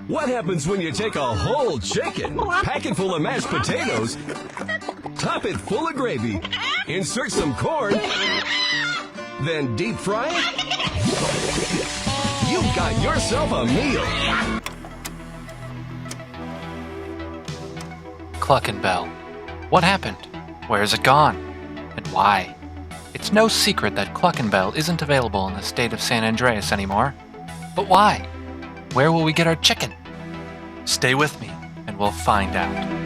What happens when you take a whole chicken, pack it full of mashed potatoes, top it full of gravy, insert some corn, then deep fry it? You've got yourself a meal. Cluckin Bell. What happened? Where is it gone? And why? It's no secret that Cluckin Bell isn't available in the state of San Andreas anymore. But why? Where will we get our chicken? Stay with me, and we'll find out.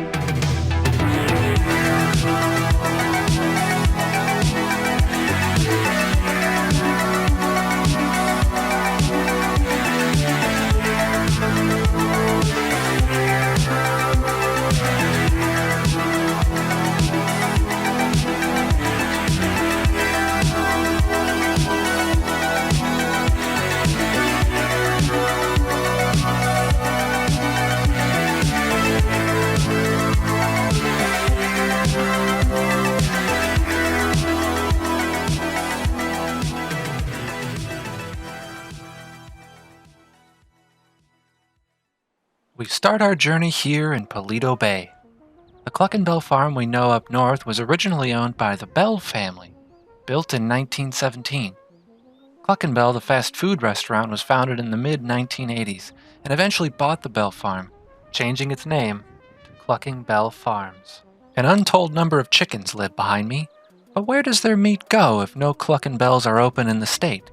We start our journey here in Paleto Bay. The Cluckin Bell farm we know up north was originally owned by the Bell family, built in 1917. Cluckin Bell, the fast food restaurant, was founded in the mid-1980s and eventually bought the Bell farm, changing its name to Cluckin Bell Farms. An untold number of chickens live behind me, but where does their meat go if no Cluckin Bells are open in the state?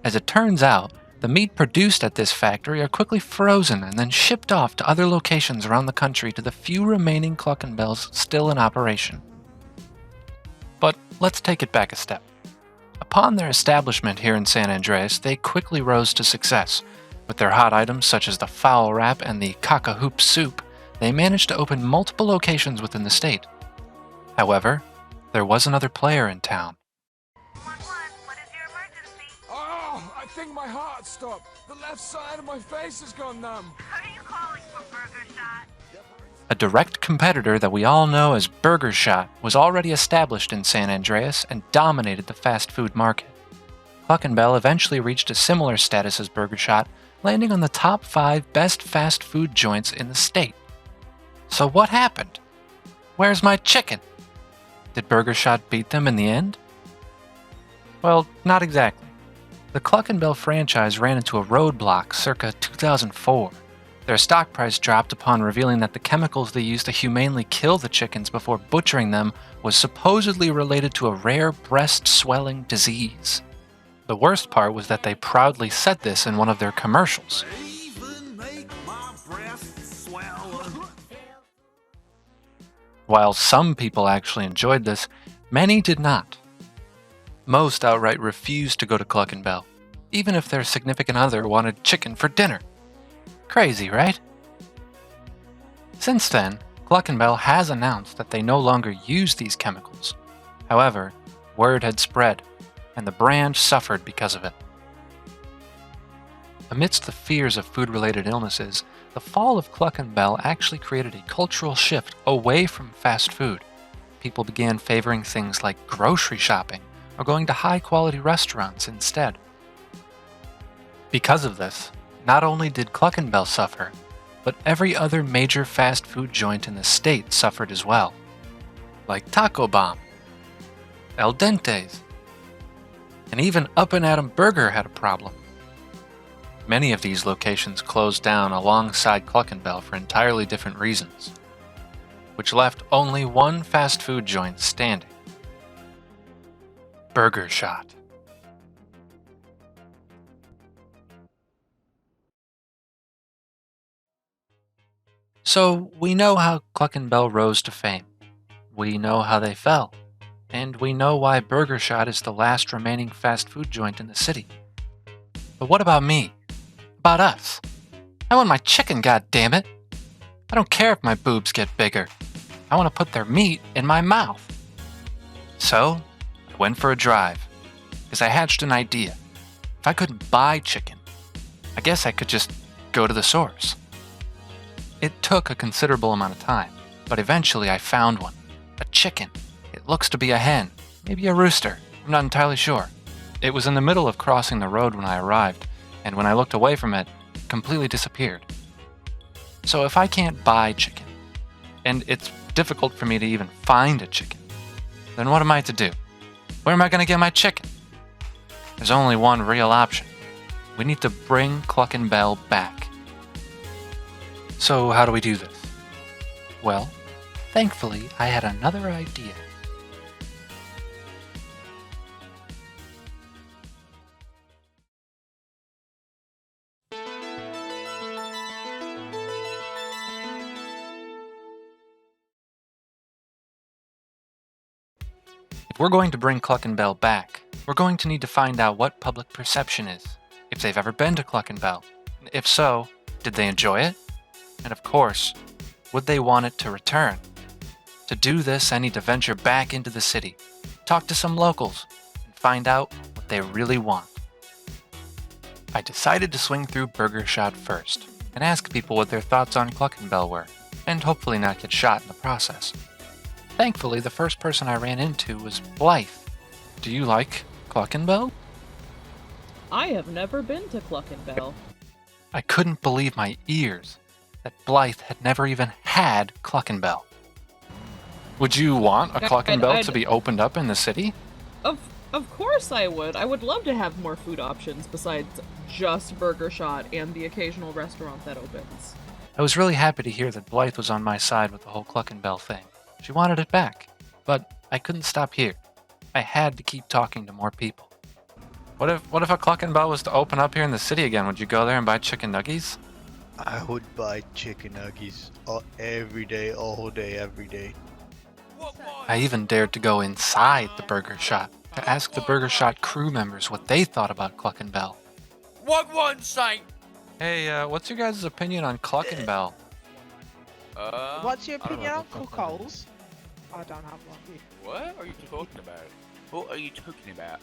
As it turns out, the meat produced at this factory are quickly frozen and then shipped off to other locations around the country to the few remaining Cluckin Bells still in operation. But let's take it back a step. Upon their establishment here in San Andreas, they quickly rose to success. With their hot items such as the fowl wrap and the cock-a-hoop soup, they managed to open multiple locations within the state. However, there was another player in town. I think my heart stopped. The left side of my face has gone numb. Are you calling for Burger Shot? A direct competitor that we all know as Burger Shot was already established in San Andreas and dominated the fast food market. Cluckin Bell eventually reached a similar status as Burger Shot, landing on the top 5 best fast food joints in the state. So what happened? Where's my chicken? Did Burger Shot beat them in the end? Well, not exactly. The Cluckin Bell franchise ran into a roadblock circa 2004. Their stock price dropped upon revealing that the chemicals they used to humanely kill the chickens before butchering them was supposedly related to a rare breast swelling disease. The worst part was that they proudly said this in one of their commercials. While some people actually enjoyed this, many did not. Most outright refused to go to Cluckin Bell, even if their significant other wanted chicken for dinner. Crazy, right? Since then, Cluckin Bell has announced that they no longer use these chemicals. However, word had spread, and the brand suffered because of it. Amidst the fears of food-related illnesses, the fall of Cluckin Bell actually created a cultural shift away from fast food. People began favoring things like grocery shopping, or going to high-quality restaurants instead. Because of this, not only did Cluckin Bell suffer, but every other major fast food joint in the state suffered as well, like Taco Bomb, El Dente's, and even Up and Atom Burger had a problem. Many of these locations closed down alongside Cluckin Bell for entirely different reasons, which left only one fast food joint standing. Burger Shot. So we know how Cluckin Bell rose to fame. We know how they fell. And we know why Burger Shot is the last remaining fast food joint in the city. But what about me? About us? I want my chicken, goddammit! I don't care if my boobs get bigger. I want to put their meat in my mouth. So, I went for a drive, because I hatched an idea. If I couldn't buy chicken, I guess I could just go to the source. It took a considerable amount of time, but eventually I found one. A chicken. It looks to be a hen, maybe a rooster, I'm not entirely sure. It was in the middle of crossing the road when I arrived, and when I looked away from it, it completely disappeared. So if I can't buy chicken, and it's difficult for me to even find a chicken, then what am I to do? Where am I going to get my chicken? There's only one real option. We need to bring Cluckin Bell back. So how do we do this? Well, thankfully, I had another idea. If we're going to bring Cluckin Bell back, we're going to need to find out what public perception is, if they've ever been to Cluckin Bell. If so, did they enjoy it? And of course, would they want it to return? To do this, I need to venture back into the city, talk to some locals, and find out what they really want. I decided to swing through Burger Shot first, and ask people what their thoughts on Cluckin Bell were, and hopefully not get shot in the process. Thankfully, the first person I ran into was Blythe. Do you like Cluckin Bell? I have never been to Cluckin Bell. I couldn't believe my ears that Blythe had never even had Cluckin Bell. Would you want a Cluckin Bell to be opened up in the city? Of course I would. I would love to have more food options besides just Burger Shot and the occasional restaurant that opens. I was really happy to hear that Blythe was on my side with the whole Cluckin Bell thing. She wanted it back, but I couldn't stop here. I had to keep talking to more people. What if a Cluckin Bell was to open up here in the city again? Would you go there and buy chicken nuggies? I would buy chicken nuggies every day, all day, every day. I even dared to go inside the Burger Shot to ask the Burger Shot crew members what they thought about Cluckin Bell. What one, Saint? Hey, what's your guys' opinion on Cluckin Bell? What's your opinion on cookholes? I don't have one. What are you talking about? What are you talking about?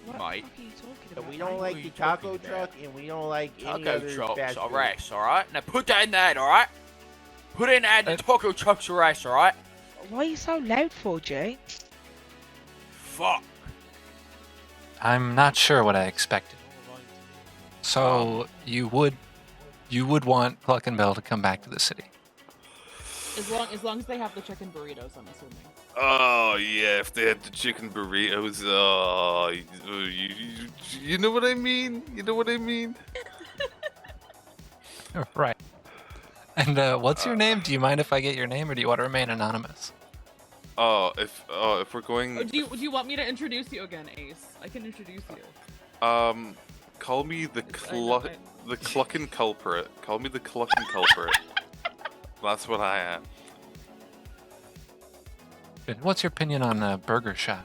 What Mate. the fuck are you talking So about? we don't What like are the you taco talking about? truck, and we don't like any Taco other trucks fast are food. race, alright? Now put that in there, alright? Put in there the taco trucks are race, alright? Why are you so loud for, Jay? Fuck. I'm not sure what I expected. So you would want Cluckin Bell to come back to the city? As long as they have the chicken burritos, I'm assuming. Oh yeah, if they had the chicken burritos, you know what I mean? You know what I mean? Right. And what's your name? Do you mind if I get your name, or do you want to remain anonymous? If we're going, Oh, do you want me to introduce you again, Ace? I can introduce you. call me the I- Cluckin culprit. Call me the Cluckin culprit. That's what I am. Good. What's your opinion on Burger Shot?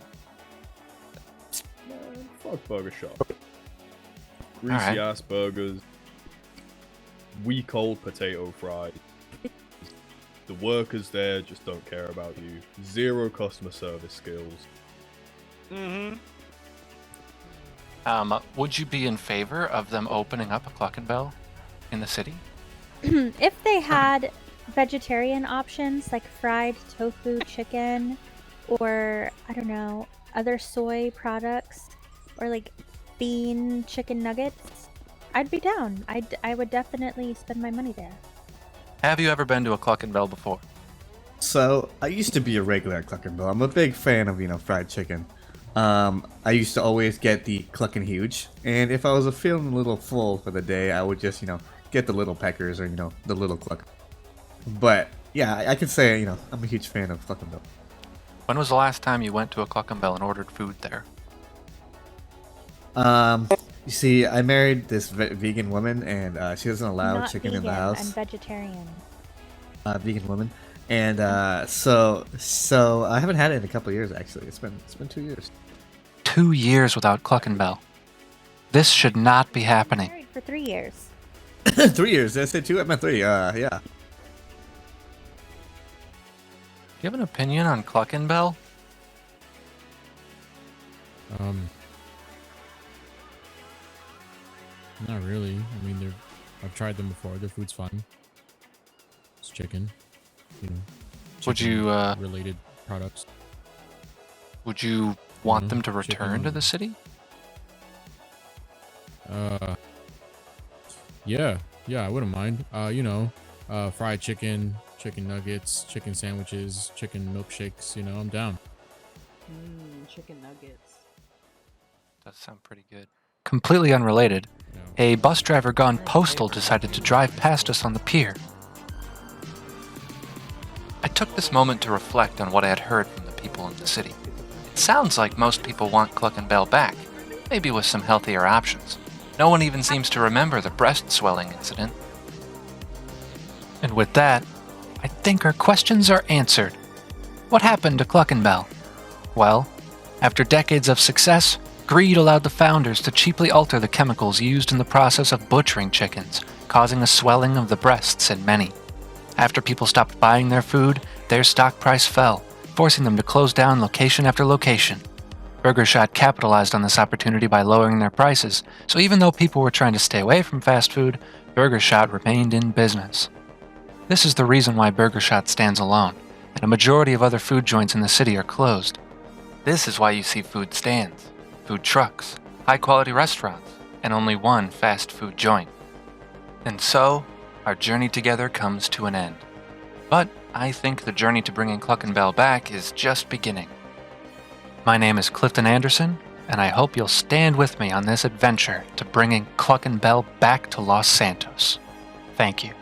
Man, fuck Burger Shop. Greasy Alright. ass burgers. Weak old potato fries. The workers there just don't care about you. Zero customer service skills. Would you be in favor of them opening up a Cluckin Bell in the city? If they had vegetarian options like fried tofu chicken, or I don't know, other soy products, or like bean chicken nuggets, I'd be down. I would definitely spend my money there. Have you ever been to a Cluckin Bell before? So, I used to be a regular at Cluckin Bell. I'm a big fan of, fried chicken. I used to always get the Cluckin Huge, and if I was feeling a little full for the day, I would just, get the little peckers or, the little Cluckin. But, yeah, I could say, I'm a huge fan of Cluckin Bell. When was the last time you went to a Cluckin Bell and ordered food there? You see, I married this vegan woman, and she doesn't allow Not chicken vegan, in the house. I'm vegetarian. Vegan woman, and so I haven't had it in a couple of years. Actually, it's been 2 years. 2 years without Cluckin Bell. This should not be happening. Married for 3 years. 3 years. Did I say 2? I meant 3. Yeah. Do you have an opinion on Cluckin Bell? Not really. I mean, I've tried them before. Their food's fine. It's chicken, Would you related products? Would you want them to return to the city? Yeah, I wouldn't mind. fried chicken, chicken nuggets, chicken sandwiches, chicken milkshakes. You know, I'm down. Chicken nuggets. Does sound pretty good. Completely unrelated, a bus driver gone postal decided to drive past us on the pier. I took this moment to reflect on what I had heard from the people in the city. It sounds like most people want Cluckin Bell back, maybe with some healthier options. No one even seems to remember the breast swelling incident. And with that, I think our questions are answered. What happened to Cluckin Bell? Well, after decades of success, greed allowed the founders to cheaply alter the chemicals used in the process of butchering chickens, causing a swelling of the breasts in many. After people stopped buying their food, their stock price fell, forcing them to close down location after location. Burger Shot capitalized on this opportunity by lowering their prices, so even though people were trying to stay away from fast food, Burger Shot remained in business. This is the reason why Burger Shot stands alone, and a majority of other food joints in the city are closed. This is why you see food stands, food trucks, high-quality restaurants, and only one fast food joint. And so, our journey together comes to an end. But I think the journey to bringing Cluckin Bell back is just beginning. My name is Clifton Anderson, and I hope you'll stand with me on this adventure to bringing Cluckin Bell back to Los Santos. Thank you.